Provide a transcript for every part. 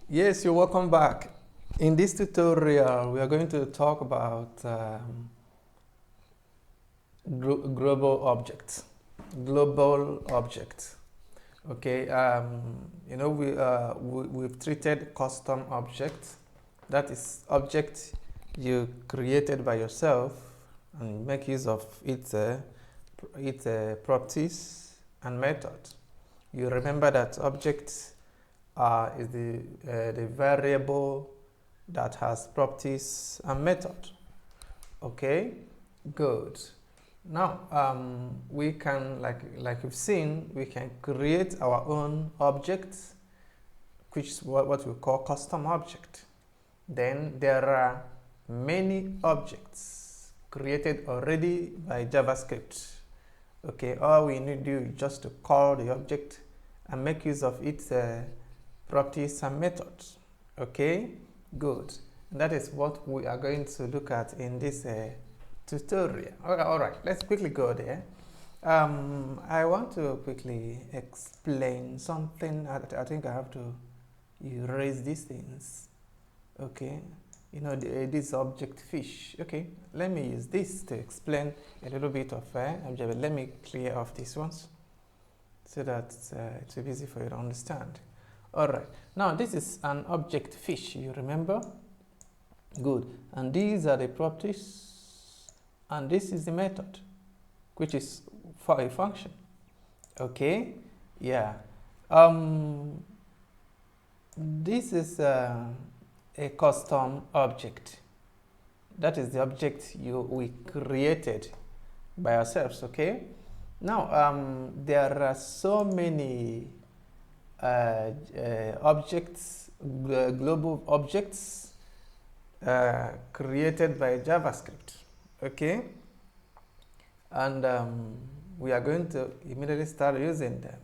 Yes, you're welcome back. In this tutorial, we are going to talk about global objects. Global objects. Okay, we've treated custom objects. That is object you created by yourself and make use of its properties and method. You remember that object is the variable that has properties and method. Okay, good. Now we can, like you've seen, we can create our own object, which is what we call custom object. Then there are many objects created already by JavaScript. Okay, all we need to do is just to call the object and make use of its properties and methods. Okay, good. And that is what we are going to look at in this tutorial. All right, let's quickly go there. I want to quickly explain something. I think I have to erase these things. Okay, this object fish. Okay, let me use this to explain a little bit of object. Let me clear off these ones so that it's easy for you to understand. All right, now this is an object fish, you remember? Good. And these are the properties, and this is the method, which is for a function. Okay, yeah. This is a custom object. That is the object we created by ourselves. Okay. Now there are so many objects, global objects created by JavaScript. Okay, and we are going to immediately start using them.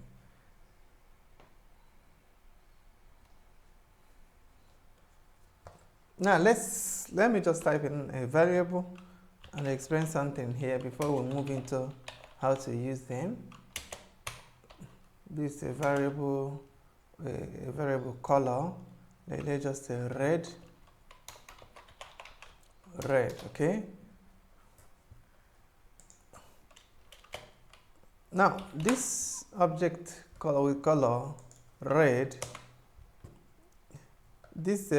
Now let me just type in a variable and explain something here before we move into how to use them. This is a variable color. Let's just say red. Okay. Now this object color with color red. This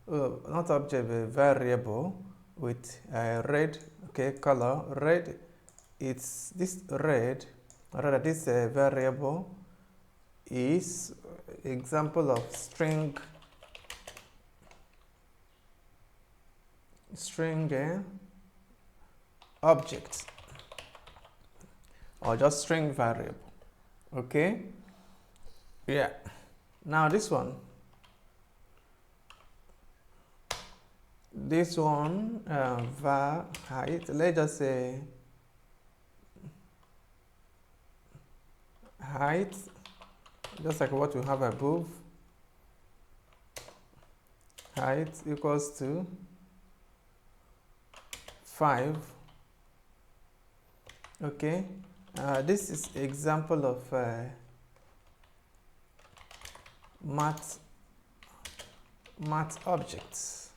not object, a variable with red. Okay, color red. It's this red. Rather, this variable is example of string object, or just string variable. Okay, yeah. Now this one var height, let's just say height, just like what we have above. Height equals to 5. Okay, this is example of math objects,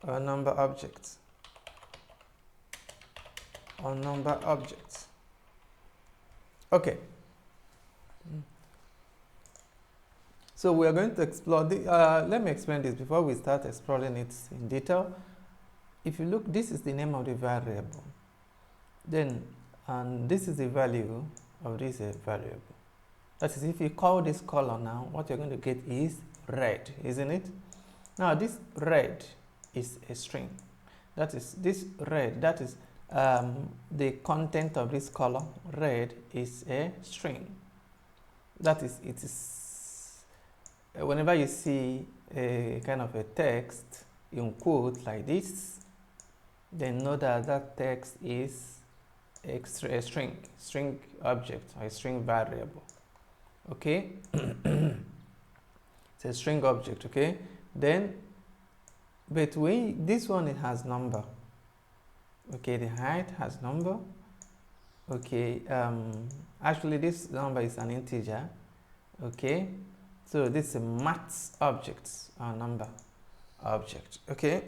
or number objects, Okay. So we are going to explore the, let me explain this before we start exploring it in detail. If you look, this is the name of the variable. Then, and this is the value of this variable. That is, if you call this color now, what you're going to get is red, isn't it? Now, this red is a string. That is, this red, that is the content of this color, red, is a string. That is, it is, whenever you see a kind of a text in quote like this, then know that that text is a string object, or a string variable. Okay, it's a string object. Okay, then between this one, it has number. Okay, the height has number. Okay, actually this number is an integer. Okay, So this is a math object, a number object. Okay,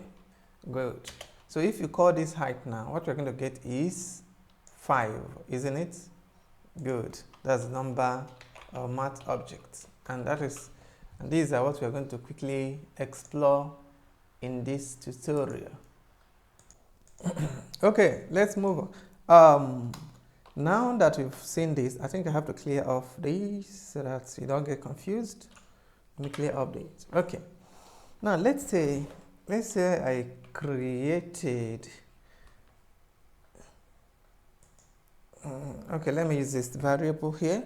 good. So if you call this height now, what we're going to get is 5, isn't it? Good. That's number or math object, and these are what we are going to quickly explore in this tutorial. Okay, let's move on. Now that we've seen this, I think I have to clear off these so that you don't get confused. Let me clear up these. Okay. Now let's say I created. Okay, let me use this variable here.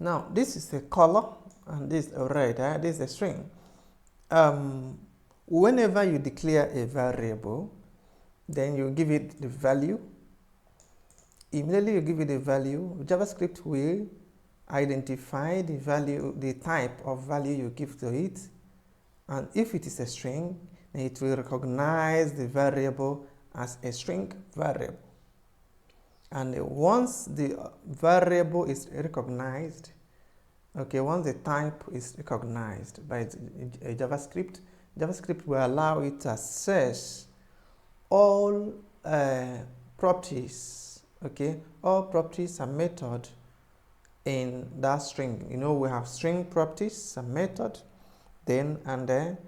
Now this is a color and this is a red. This is a string. Whenever you declare a variable, then you give it the value. Immediately you give it the value, JavaScript will identify the value, the type of value you give to it, and if it is a string, then it will recognize the variable as a string variable. And once the variable is recognized, okay, once the type is recognized by JavaScript, JavaScript will allow it to access all properties. Okay, all properties are method in that string. You know, we have string properties, a method, then and then,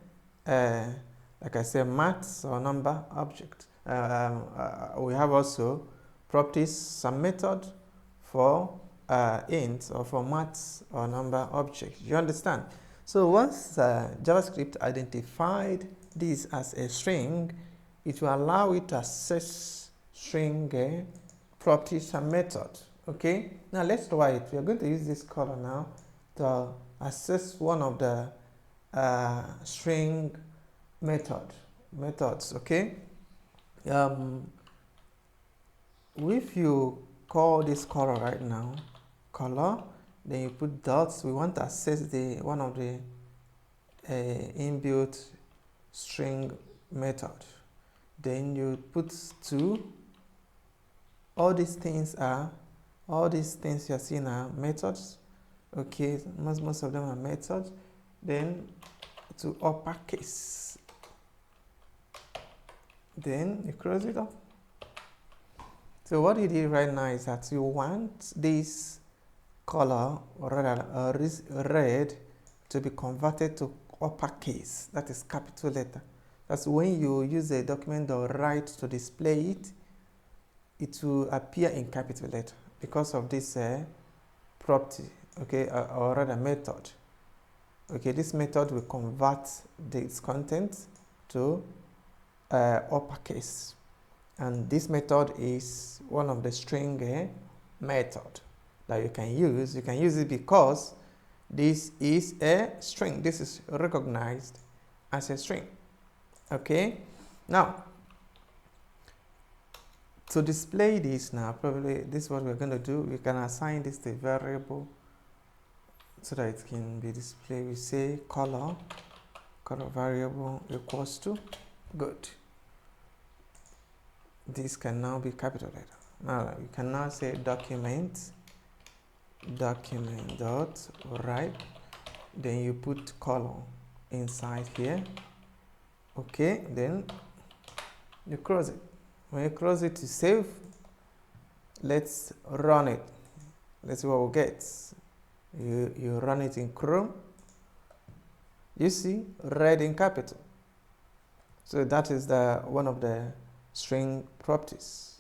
like I said, maths or number object. We have also properties, some method for int or for maths or number object. You understand? So once JavaScript identified this as a string, it will allow it to access string properties and method. Okay, now let's try it. We are going to use this color now to access one of the string methods. Okay, if you call this color right now color, then you put dots. We want to access the one of the inbuilt string method. Then you put 2. All these things you are seeing are methods. Okay, most of them are methods. Then to uppercase. Then you close it up. So what you did right now is that you want this color, or rather red, to be converted to uppercase. That is capital letter. That's when you use a document or write to display it, it will appear in capital letter because of this property, okay, or rather method. Okay, this method will convert this content to uppercase, and this method is one of the string method that you can use. You can use it because this is a string. This is recognized as a string. Okay, now to display this now, probably this is what we're going to do. We can assign this to a variable so that it can be displayed. We say color variable equals to, good. This can now be capital letter. Now you can now say document dot write. Then you put color inside here. Okay, then you close it. When you close it to save, let's run it. Let's see what we get. You run it in Chrome. You see red in capital. So that is one of the string properties.